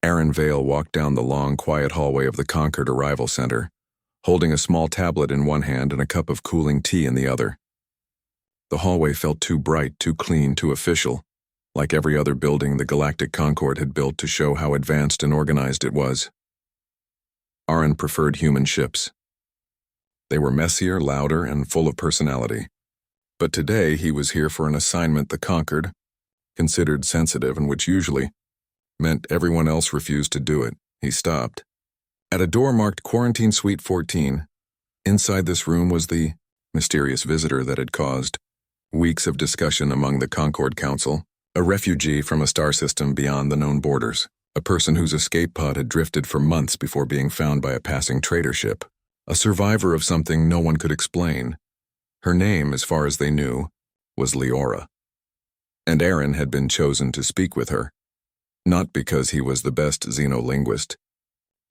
Aaron Vale walked down the long, quiet hallway of the Concord Arrival Center, holding a small tablet in one hand and a cup of cooling tea in the other. The hallway felt too bright, too clean, too official, like every other building the Galactic Concord had built to show how advanced and organized it was. Aaron preferred human ships. They were messier, louder, and full of personality. But today he was here for an assignment the Concord, considered sensitive and which usually meant everyone else refused to do it. He stopped. At a door marked Quarantine Suite 14, inside this room was the mysterious visitor that had caused weeks of discussion among the Concord Council, a refugee from a star system beyond the known borders, a person whose escape pod had drifted for months before being found by a passing trader ship, a survivor of something no one could explain. Her name, as far as they knew, was Leora. And Aaron had been chosen to speak with her, not because he was the best xenolinguist,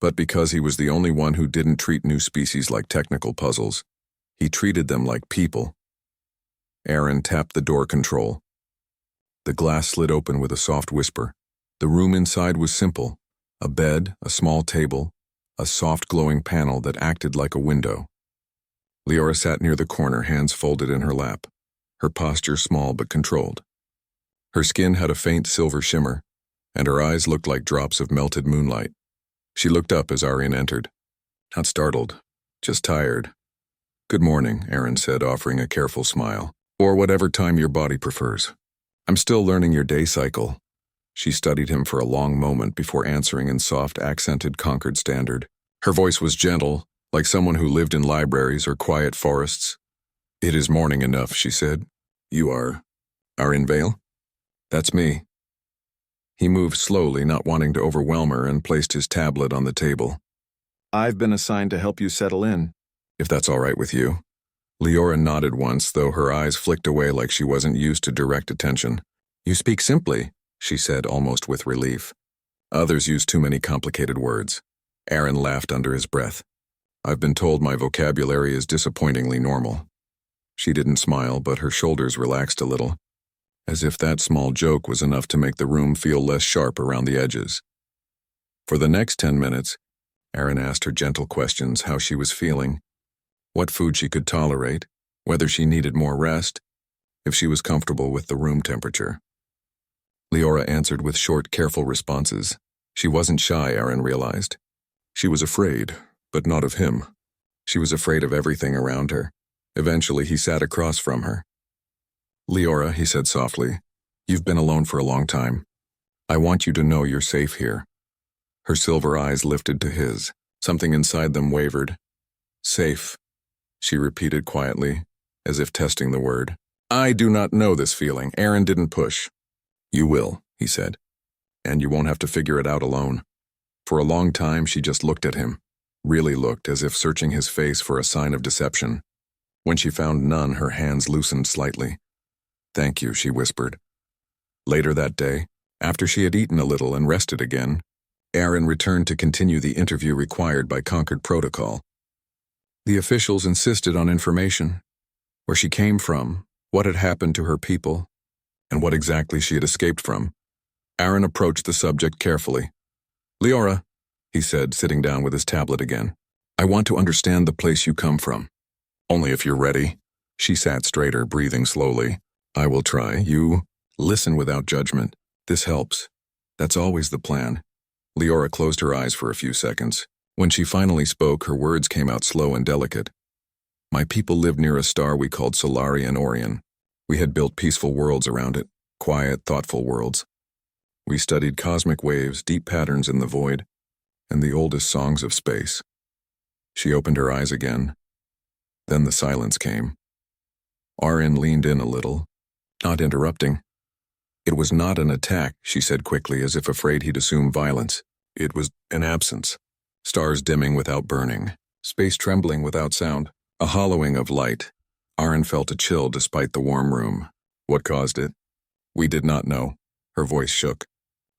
but because he was the only one who didn't treat new species like technical puzzles. He treated them like people. Aaron tapped the door control. The glass slid open with a soft whisper. The room inside was simple: a bed, a small table, a soft glowing panel that acted like a window. Leora sat near the corner, hands folded in her lap, her posture small but controlled. Her skin had a faint silver shimmer, and her eyes looked like drops of melted moonlight. She looked up as Aaron entered. Not startled, just tired. "Good morning," Aaron said, offering a careful smile. "Or whatever time your body prefers. I'm still learning your day cycle." She studied him for a long moment before answering in soft, accented Concord standard. Her voice was gentle, like someone who lived in libraries or quiet forests. "It is morning enough," she said. "You are Aaron Vale?" "That's me." He moved slowly, not wanting to overwhelm her, and placed his tablet on the table. "I've been assigned to help you settle in, if that's all right with you." Leora nodded once, though her eyes flicked away like she wasn't used to direct attention. "You speak simply," she said, almost with relief. "Others use too many complicated words." Aaron laughed under his breath. "I've been told my vocabulary is disappointingly normal." She didn't smile, but her shoulders relaxed a little, as if that small joke was enough to make the room feel less sharp around the edges. For the next 10 minutes, Aaron asked her gentle questions: how she was feeling, what food she could tolerate, whether she needed more rest, if she was comfortable with the room temperature. Leora answered with short, careful responses. She wasn't shy, Aaron realized. She was afraid, but not of him. She was afraid of everything around her. Eventually, he sat across from her. "Leora," he said softly, "you've been alone for a long time. I want you to know you're safe here." Her silver eyes lifted to his. Something inside them wavered. "Safe," she repeated quietly, as if testing the word. "I do not know this feeling." Aaron didn't push. "You will," he said, "and you won't have to figure it out alone." For a long time, she just looked at him, really looked, as if searching his face for a sign of deception. When she found none, her hands loosened slightly. "Thank you," she whispered. Later that day, after she had eaten a little and rested again, Aaron returned to continue the interview required by Concord protocol. The officials insisted on information: where she came from, what had happened to her people, and what exactly she had escaped from. Aaron approached the subject carefully. "Leora," he said, sitting down with his tablet again, "I want to understand the place you come from." "Only if you're ready." She sat straighter, breathing slowly. "I will try. You listen without judgment. This helps. That's always the plan." Leora closed her eyes for a few seconds. When she finally spoke, her words came out slow and delicate. "My people lived near a star we called Solarian Orion. We had built peaceful worlds around it, quiet, thoughtful worlds. We studied cosmic waves, deep patterns in the void, and the oldest songs of space." She opened her eyes again. Then the silence came. Aaron leaned in a little, not interrupting. "It was not an attack," she said quickly, as if afraid he'd assume violence. "It was an absence. Stars dimming without burning, space trembling without sound, a hollowing of light." Aaron felt a chill despite the warm room. What caused it? We did not know. Her voice shook.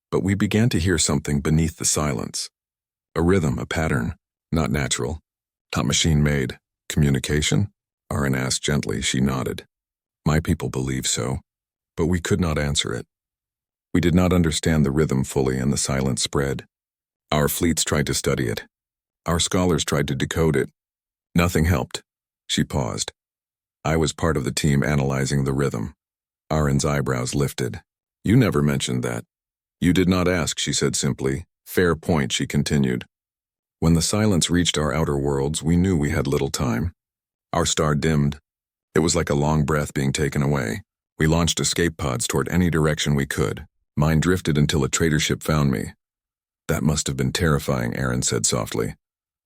But we began to hear something beneath the silence. A rhythm, a pattern, not natural, not machine-made. "Communication?" Aaron asked gently. She nodded. "My people believe so, but we could not answer it. We did not understand the rhythm fully, and the silence spread. Our fleets tried to study it. Our scholars tried to decode it. Nothing helped. She paused. I was part of the team analyzing the rhythm. Aaron's eyebrows lifted. You never mentioned that. You did not ask, she said simply. Fair point, she continued. When the silence reached our outer worlds, we knew we had little time. Our star dimmed. It was like a long breath being taken away. We launched escape pods toward any direction we could. Mine drifted until a trader ship found me. That must have been terrifying, Aaron said softly.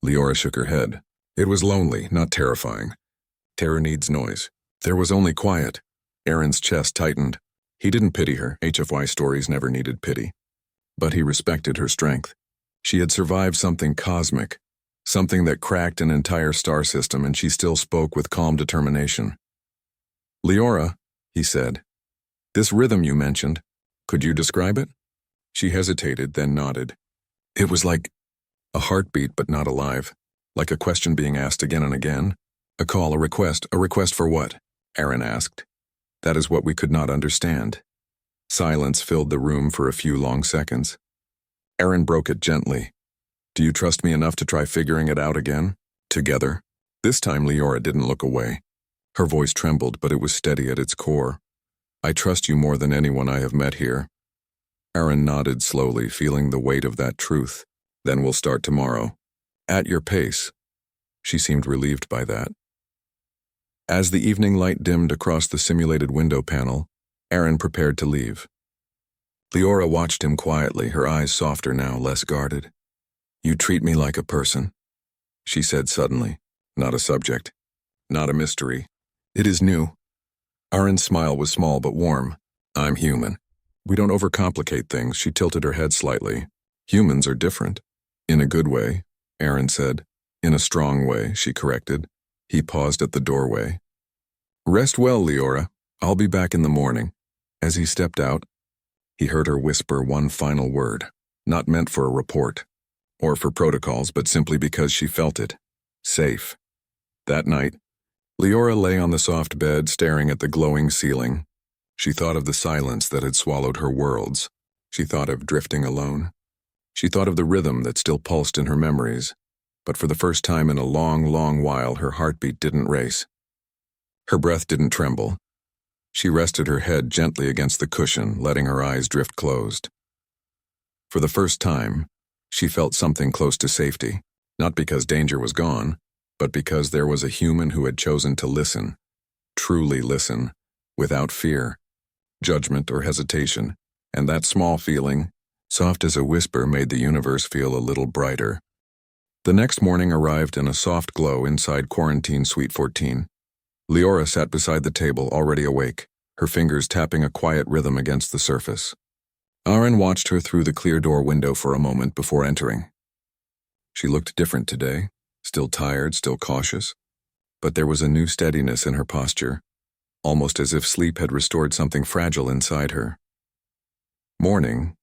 Leora shook her head. It was lonely, not terrifying. Terror needs noise. There was only quiet. Aaron's chest tightened. He didn't pity her. HFY stories never needed pity. But he respected her strength. She had survived something cosmic, something that cracked an entire star system, and she still spoke with calm determination. Leora, he said, this rhythm you mentioned, could you describe it? She hesitated, then nodded. It was like a heartbeat but not alive, like a question being asked again and again. A call, a request for what? Aaron asked. That is what we could not understand. Silence filled the room for a few long seconds. Aaron broke it gently. Do you trust me enough to try figuring it out again? Together? This time Leora didn't look away. Her voice trembled, but it was steady at its core. I trust you more than anyone I have met here. Aaron nodded slowly, feeling the weight of that truth. Then we'll start tomorrow. At your pace. She seemed relieved by that. As the evening light dimmed across the simulated window panel, Aaron prepared to leave. Leora watched him quietly, her eyes softer now, less guarded. You treat me like a person, she said suddenly. Not a subject. Not a mystery. It is new. Aaron's smile was small but warm. I'm human. We don't overcomplicate things, she tilted her head slightly. Humans are different. In a good way, Aaron said. In a strong way, she corrected. He paused at the doorway. Rest well, Leora. I'll be back in the morning. As he stepped out, he heard her whisper one final word, not meant for a report, or for protocols, but simply because she felt it. Safe. That night, Leora lay on the soft bed, staring at the glowing ceiling. She thought of the silence that had swallowed her worlds. She thought of drifting alone. She thought of the rhythm that still pulsed in her memories. But for the first time in a long, long while, her heartbeat didn't race. Her breath didn't tremble. She rested her head gently against the cushion, letting her eyes drift closed. For the first time, she felt something close to safety, not because danger was gone, but because there was a human who had chosen to listen, truly listen, without fear, judgment, or hesitation, and that small feeling, soft as a whisper, made the universe feel a little brighter. The next morning arrived in a soft glow inside Quarantine Suite 14. Leora sat beside the table, already awake, her fingers tapping a quiet rhythm against the surface. Aaron watched her through the clear door window for a moment before entering. She looked different today, still tired, still cautious, but there was a new steadiness in her posture, almost as if sleep had restored something fragile inside her. Morning,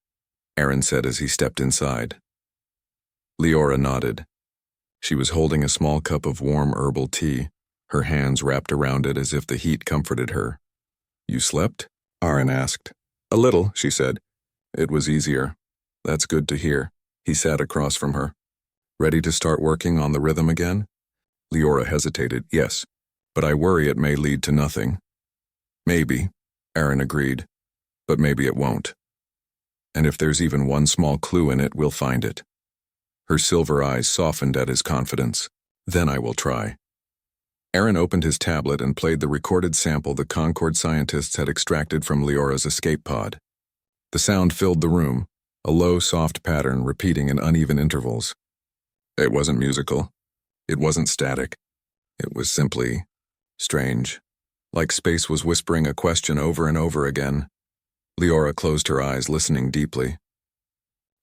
Aaron said as he stepped inside. Leora nodded. She was holding a small cup of warm herbal tea, her hands wrapped around it as if the heat comforted her. You slept? Aaron asked. A little, she said. It was easier. That's good to hear. He sat across from her. Ready to start working on the rhythm again? Leora hesitated. Yes, but I worry it may lead to nothing. Maybe, Aaron agreed, but maybe it won't. And if there's even one small clue in it, we'll find it. Her silver eyes softened at his confidence. Then I will try. Aaron opened his tablet and played the recorded sample the Concord scientists had extracted from Leora's escape pod. The sound filled the room, a low, soft pattern repeating in uneven intervals. It wasn't musical. It wasn't static. It was simply strange, like space was whispering a question over and over again. Leora closed her eyes, listening deeply.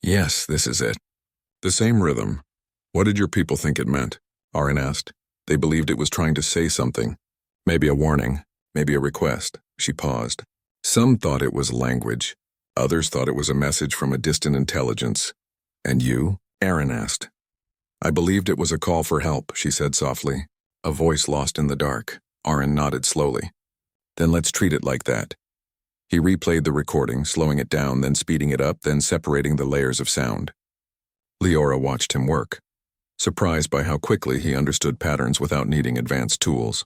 Yes, this is it. The same rhythm. What did your people think it meant? Aaron asked. They believed it was trying to say something. Maybe a warning, maybe a request. She paused. Some thought it was language. Others thought it was a message from a distant intelligence. And you? Aaron asked. I believed it was a call for help, she said softly. A voice lost in the dark. Aaron nodded slowly. Then let's treat it like that. He replayed the recording, slowing it down, then speeding it up, then separating the layers of sound. Leora watched him work, surprised by how quickly he understood patterns without needing advanced tools.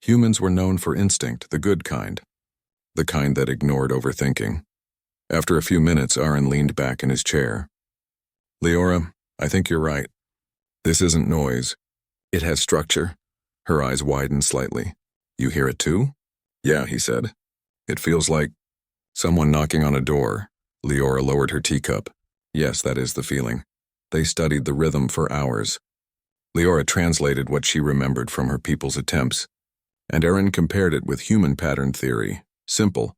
Humans were known for instinct, the good kind, the kind that ignored overthinking. After a few minutes, Aaron leaned back in his chair. Leora, I think you're right. This isn't noise. It has structure. Her eyes widened slightly. You hear it too? Yeah, he said. It feels like someone knocking on a door. Leora lowered her teacup. Yes, that is the feeling. They studied the rhythm for hours. Leora translated what she remembered from her people's attempts, and Aaron compared it with human pattern theory. Simple,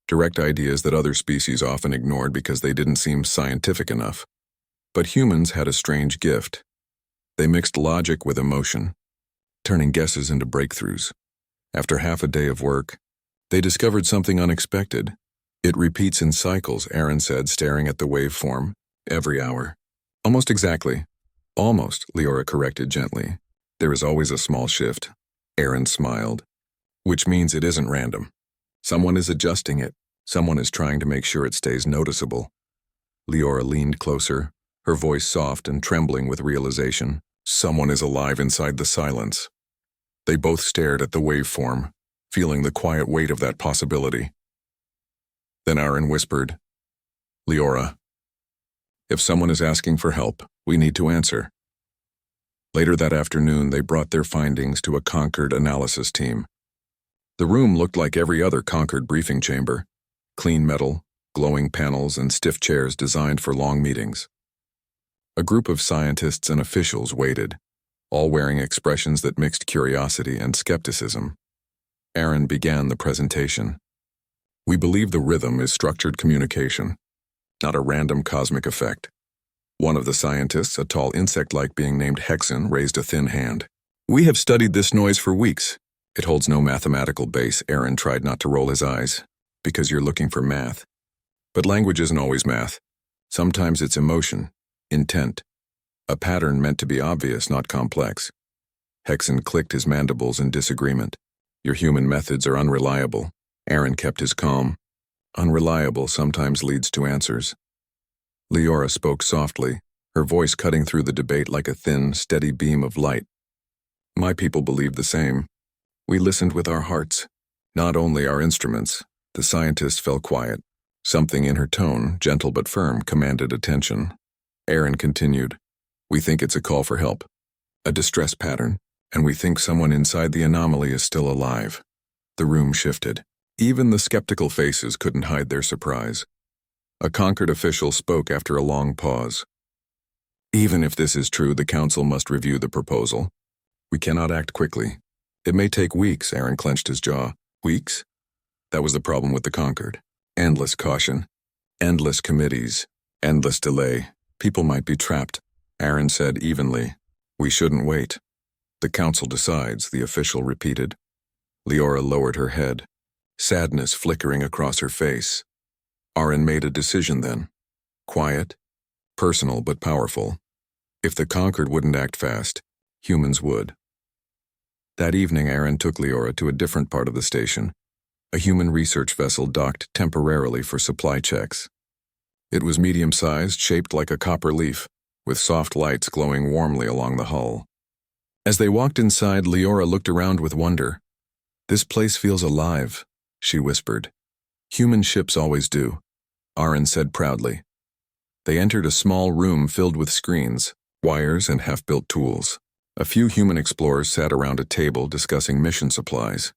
direct ideas that other species often ignored because they didn't seem scientific enough. But humans had a strange gift. They mixed logic with emotion, turning guesses into breakthroughs. After half a day of work, they discovered something unexpected. It repeats in cycles, Aaron said, staring at the waveform, every hour. Almost exactly. Almost, Leora corrected gently. There is always a small shift. Aaron smiled. Which means it isn't random. Someone is adjusting it. Someone is trying to make sure it stays noticeable. Leora leaned closer, her voice soft and trembling with realization. Someone is alive inside the silence. They both stared at the waveform, feeling the quiet weight of that possibility. Then Aaron whispered, Leora, if someone is asking for help, we need to answer. Later that afternoon, they brought their findings to a Concord analysis team. The room looked like every other Concord briefing chamber, clean metal, glowing panels, and stiff chairs designed for long meetings. A group of scientists and officials waited, all wearing expressions that mixed curiosity and skepticism. Aaron began the presentation. We believe the rhythm is structured communication, not a random cosmic effect. One of the scientists, a tall insect-like being named Hexen, raised a thin hand. We have studied this noise for weeks. It holds no mathematical base. Aaron tried not to roll his eyes, because you're looking for math. But language isn't always math. Sometimes it's emotion, intent, a pattern meant to be obvious, not complex. Hexen clicked his mandibles in disagreement. Your human methods are unreliable. Aaron kept his calm. Unreliable sometimes leads to answers. Leora spoke softly, her voice cutting through the debate like a thin, steady beam of light. My people believe the same. We listened with our hearts, not only our instruments. The scientist fell quiet. Something in her tone, gentle but firm, commanded attention. Aaron continued, we think it's a call for help, a distress pattern, and we think someone inside the anomaly is still alive. The room shifted. Even the skeptical faces couldn't hide their surprise. A Concord official spoke after a long pause. Even if this is true, the council must review the proposal. We cannot act quickly. It may take weeks. Aaron clenched his jaw. Weeks? That was the problem with the Concord. Endless caution, endless committees, endless delay. People might be trapped. Aaron said evenly, we shouldn't wait. The council decides, the official repeated. Leora lowered her head, sadness flickering across her face. Aaron made a decision then. Quiet, personal but powerful. If the Concord wouldn't act fast, humans would. That evening, Aaron took Leora to a different part of the station. A human research vessel docked temporarily for supply checks. It was medium-sized, shaped like a copper leaf, with soft lights glowing warmly along the hull. As they walked inside, Leora looked around with wonder. This place feels alive, she whispered. Human ships always do, Aaron said proudly. They entered a small room filled with screens, wires, and half-built tools. A few human explorers sat around a table discussing mission supplies.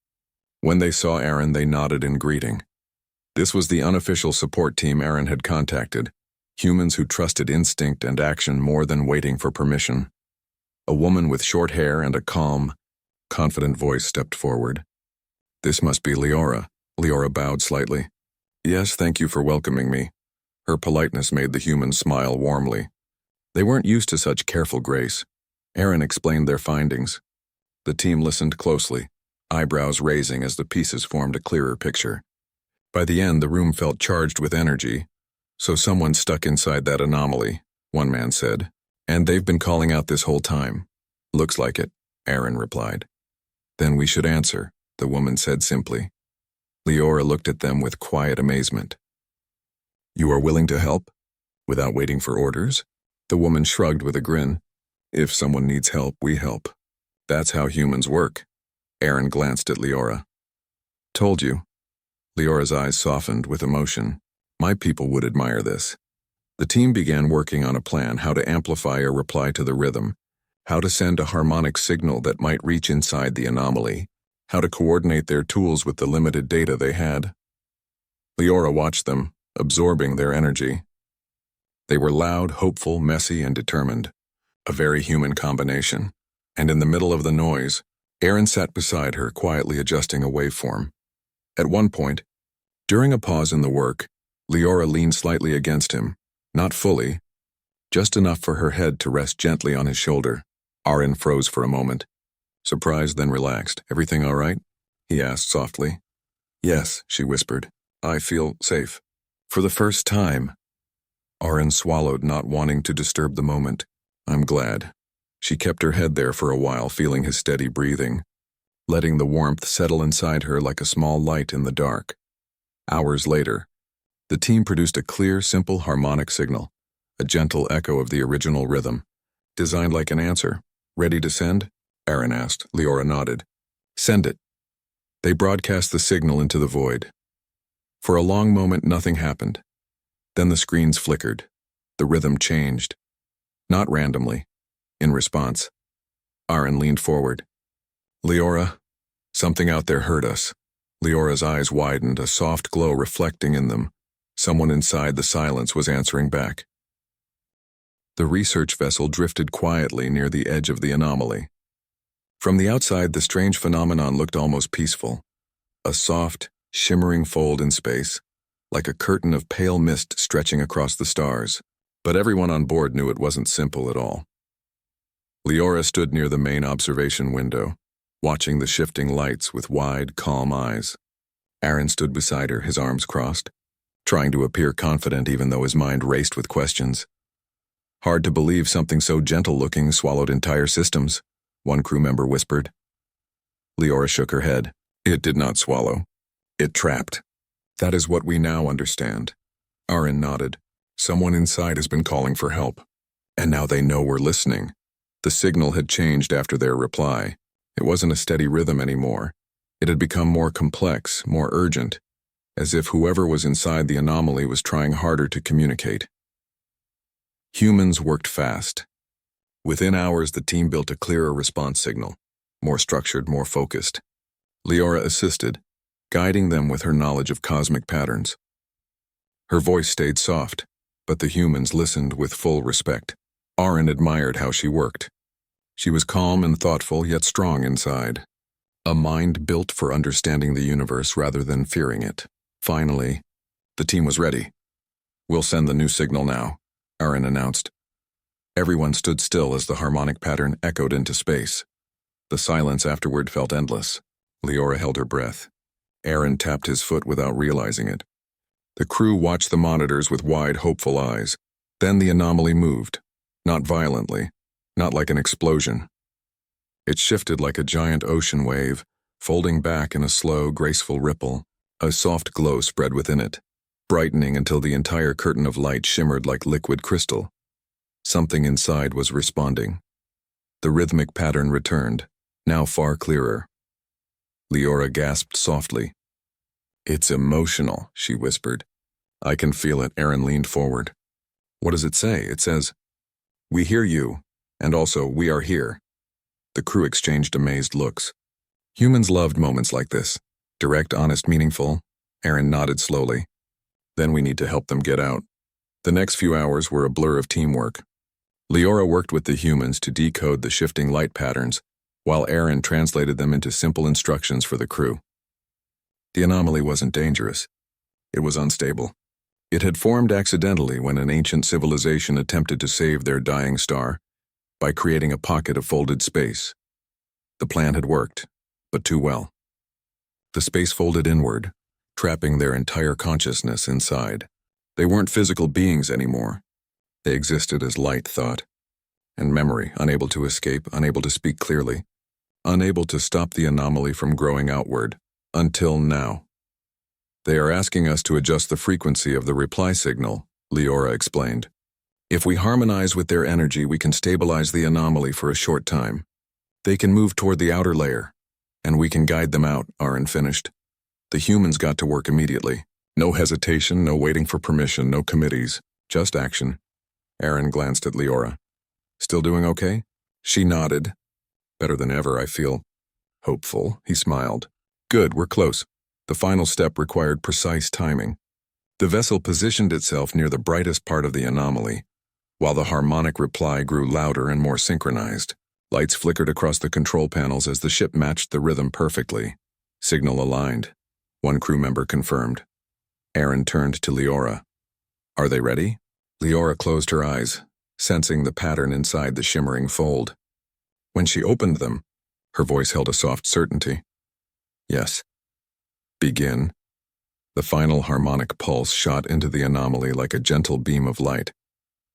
When they saw Aaron, they nodded in greeting. This was the unofficial support team Aaron had contacted, humans who trusted instinct and action more than waiting for permission. A woman with short hair and a calm, confident voice stepped forward. This must be Leora. Leora bowed slightly. Yes, thank you for welcoming me. Her politeness made the humans smile warmly. They weren't used to such careful grace. Aaron explained their findings. The team listened closely, eyebrows raising as the pieces formed a clearer picture. By the end, the room felt charged with energy. So someone stuck inside that anomaly, one man said. And they've been calling out this whole time. Looks like it, Aaron replied. Then we should answer, the woman said simply. Leora looked at them with quiet amazement. You are willing to help? Without waiting for orders? The woman shrugged with a grin. If someone needs help, we help. That's how humans work. Aaron glanced at Leora. Told you. Leora's eyes softened with emotion. My people would admire this. The team began working on a plan how to amplify a reply to the rhythm, how to send a harmonic signal that might reach inside the anomaly, how to coordinate their tools with the limited data they had. Leora watched them, absorbing their energy. They were loud, hopeful, messy, and determined. A very human combination. And in the middle of the noise, Aaron sat beside her, quietly adjusting a waveform. At one point, during a pause in the work, Leora leaned slightly against him, not fully, just enough for her head to rest gently on his shoulder. Aaron froze for a moment, surprised then relaxed. Everything all right? He asked softly. Yes, she whispered. I feel safe. For the first time. Aaron swallowed, not wanting to disturb the moment. I'm glad. She kept her head there for a while, feeling his steady breathing, letting the warmth settle inside her like a small light in the dark. Hours later, the team produced a clear, simple harmonic signal, a gentle echo of the original rhythm. Designed like an answer. Ready to send? Aaron asked. Leora nodded. Send it. They broadcast the signal into the void. For a long moment, nothing happened. Then the screens flickered. The rhythm changed. Not randomly. In response, Aaron leaned forward. Leora, something out there heard us. Leora's eyes widened, a soft glow reflecting in them. Someone inside the silence was answering back. The research vessel drifted quietly near the edge of the anomaly. From the outside, the strange phenomenon looked almost peaceful. A soft, shimmering fold in space, like a curtain of pale mist stretching across the stars. But everyone on board knew it wasn't simple at all. Leora stood near the main observation window, watching the shifting lights with wide, calm eyes. Aaron stood beside her, his arms crossed, trying to appear confident even though his mind raced with questions. Hard to believe something so gentle-looking swallowed entire systems, one crew member whispered. Leora shook her head. It did not swallow. It trapped. That is what we now understand. Aaron nodded. Someone inside has been calling for help. And now they know we're listening. The signal had changed after their reply. It wasn't a steady rhythm anymore. It had become more complex, more urgent, as if whoever was inside the anomaly was trying harder to communicate. Humans worked fast. Within hours, the team built a clearer response signal, more structured, more focused. Leora assisted, guiding them with her knowledge of cosmic patterns. Her voice stayed soft, but the humans listened with full respect. Aaron admired how she worked. She was calm and thoughtful, yet strong inside. A mind built for understanding the universe rather than fearing it. Finally, the team was ready. We'll send the new signal now, Aaron announced. Everyone stood still as the harmonic pattern echoed into space. The silence afterward felt endless. Leora held her breath. Aaron tapped his foot without realizing it. The crew watched the monitors with wide, hopeful eyes. Then the anomaly moved. Not violently, not like an explosion. It shifted like a giant ocean wave, folding back in a slow, graceful ripple. A soft glow spread within it, brightening until the entire curtain of light shimmered like liquid crystal. Something inside was responding. The rhythmic pattern returned, now far clearer. Leora gasped softly. It's emotional, she whispered. I can feel it. Aaron leaned forward. What does it say? It says, we hear you, and also we are here. The crew exchanged amazed looks. Humans loved moments like this. Direct, honest, meaningful. Aaron nodded slowly. Then we need to help them get out. The next few hours were a blur of teamwork. Leora worked with the humans to decode the shifting light patterns, while Aaron translated them into simple instructions for the crew. The anomaly wasn't dangerous. It was unstable. It had formed accidentally when an ancient civilization attempted to save their dying star by creating a pocket of folded space. The plan had worked, but too well. The space folded inward, trapping their entire consciousness inside. They weren't physical beings anymore. They existed as light thought and memory, unable to escape, unable to speak clearly, unable to stop the anomaly from growing outward, until now. They are asking us to adjust the frequency of the reply signal, Leora explained. If we harmonize with their energy, we can stabilize the anomaly for a short time. They can move toward the outer layer, and we can guide them out," Aaron finished. The humans got to work immediately. No hesitation, no waiting for permission, no committees, just action. Aaron glanced at Leora. "Still doing okay?" She nodded. "Better than ever, I feel." "Hopeful," he smiled. "Good, we're close." The final step required precise timing. The vessel positioned itself near the brightest part of the anomaly, while the harmonic reply grew louder and more synchronized. Lights flickered across the control panels as the ship matched the rhythm perfectly. Signal aligned. One crew member confirmed. Aaron turned to Leora. "Are they ready?" Leora closed her eyes, sensing the pattern inside the shimmering fold. When she opened them, her voice held a soft certainty. "Yes." "Begin." The final harmonic pulse shot into the anomaly like a gentle beam of light.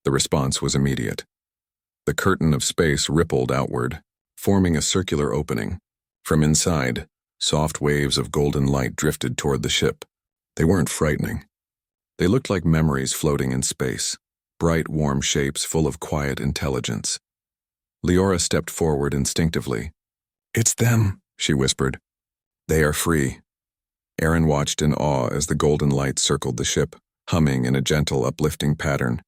The response was immediate. The curtain of space rippled outward, forming a circular opening. From inside, soft waves of golden light drifted toward the ship. They weren't frightening. They looked like memories floating in space, bright, warm shapes full of quiet intelligence. Leora stepped forward instinctively. "It's them," she whispered. "They are free." Aaron watched in awe as the golden light circled the ship, humming in a gentle, uplifting pattern.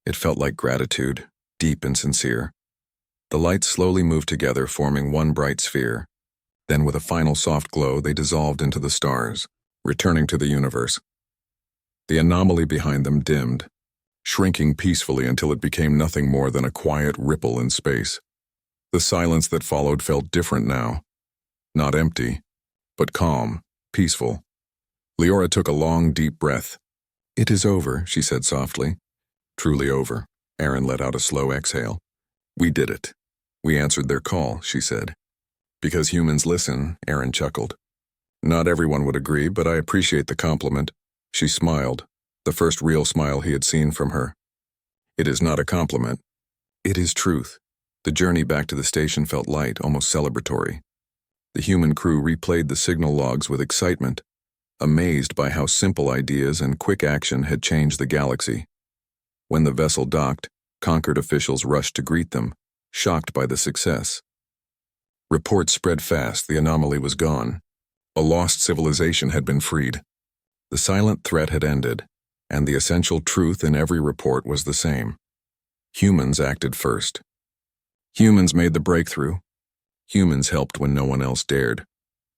It felt like gratitude, deep and sincere. The lights slowly moved together, forming one bright sphere. Then, with a final soft glow, they dissolved into the stars, returning to the universe. The anomaly behind them dimmed, shrinking peacefully until it became nothing more than a quiet ripple in space. The silence that followed felt different now. Not empty, but calm, peaceful. Leora took a long, deep breath. "It is over," she said softly. "Truly over." Aaron let out a slow exhale. "We did it. We answered their call," she said. "Because humans listen," Aaron chuckled. "Not everyone would agree, but I appreciate the compliment." She smiled, the first real smile he had seen from her. "It is not a compliment. It is truth." The journey back to the station felt light, almost celebratory. The human crew replayed the signal logs with excitement, amazed by how simple ideas and quick action had changed the galaxy. When the vessel docked, conquered officials rushed to greet them, shocked by the success. Reports spread fast. The anomaly was gone. A lost civilization had been freed. The silent threat had ended, and the essential truth in every report was the same. Humans acted first. Humans made the breakthrough. Humans helped when no one else dared.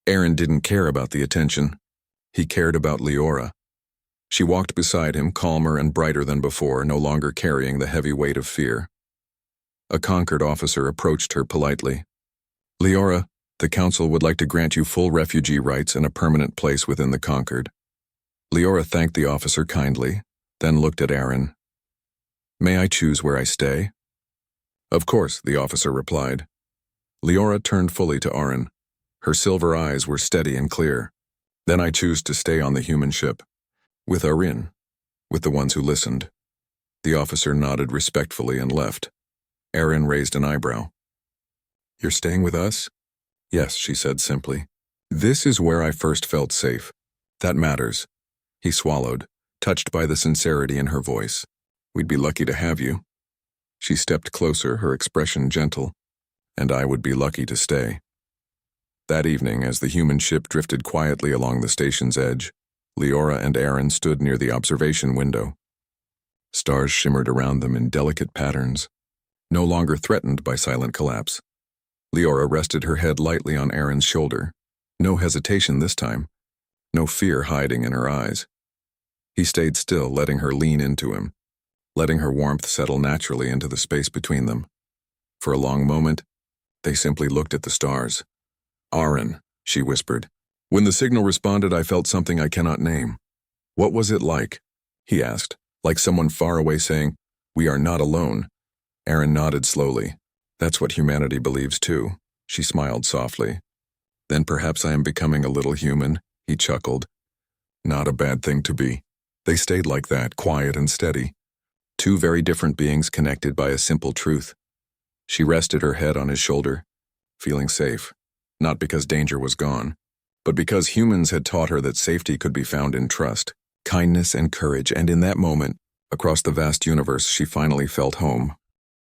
Aaron didn't care about the attention. He cared about Leora. She walked beside him, calmer and brighter than before, no longer carrying the heavy weight of fear. A conquered officer approached her politely. "Leora, the council would like to grant you full refugee rights and a permanent place within the conquered." Leora thanked the officer kindly, then looked at Aaron. "May I choose where I stay?" "Of course," the officer replied. Leora turned fully to Aaron. Her silver eyes were steady and clear. "Then I choose to stay on the human ship. With Aaron. With the ones who listened." The officer nodded respectfully and left. Aaron raised an eyebrow. "You're staying with us?" "Yes," she said simply. "This is where I first felt safe. That matters." He swallowed, touched by the sincerity in her voice. "We'd be lucky to have you." She stepped closer, her expression gentle. "And I would be lucky to stay." That evening, as the human ship drifted quietly along the station's edge, Leora and Aaron stood near the observation window. Stars shimmered around them in delicate patterns, no longer threatened by silent collapse. Leora rested her head lightly on Aaron's shoulder. No hesitation this time, no fear hiding in her eyes. He stayed still, letting her lean into him, letting her warmth settle naturally into the space between them. For a long moment, they simply looked at the stars. "Aaron," she whispered. When the signal responded, I felt something I cannot name. "What was it like?" he asked, like someone far away saying, "We are not alone." Aaron nodded slowly. "That's what humanity believes too." She smiled softly. "Then perhaps I am becoming a little human," he chuckled. "Not a bad thing to be." They stayed like that, quiet and steady. Two very different beings connected by a simple truth. She rested her head on his shoulder, feeling safe, not because danger was gone, but because humans had taught her that safety could be found in trust, kindness, and courage, and in that moment, Across the vast universe, she finally felt home,